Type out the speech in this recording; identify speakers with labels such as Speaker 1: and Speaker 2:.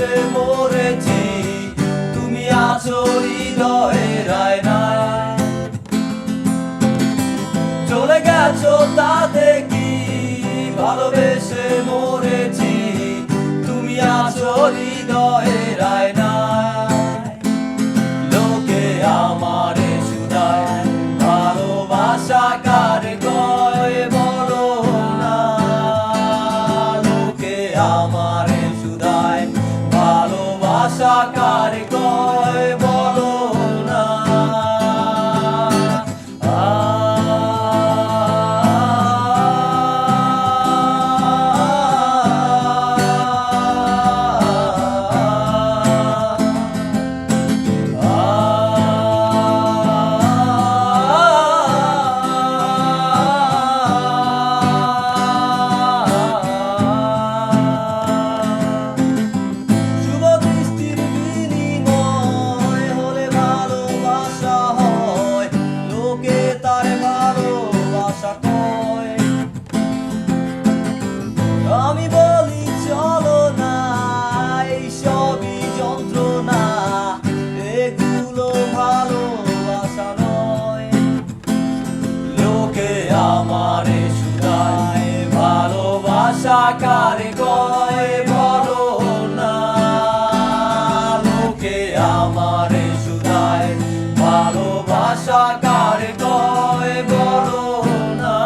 Speaker 1: ভালোবেসে মরেছি, তুমি আছো হৃদয়ের আয়নায়। চলে গেছো তাতে কি, ভালোবেসে মরেছি, তুমি আছো হৃদয়ের আয়নায়। লোকে আমারে শুধায় ভালোবাসা কারে কয় বলো না, লোকে আমারে শুধায় ভালোবাসা কারে কয় বলো না। আমি বলি চলো না, এই সবই যন্ত্রণা, এগুলো ভালোবাসা নয়। লোকে আমারে শুধায় ভালোবাসা কারে কয় বলো না, লোকে আমারে শুধায় ভালোবাসা কারে কয় বলো না।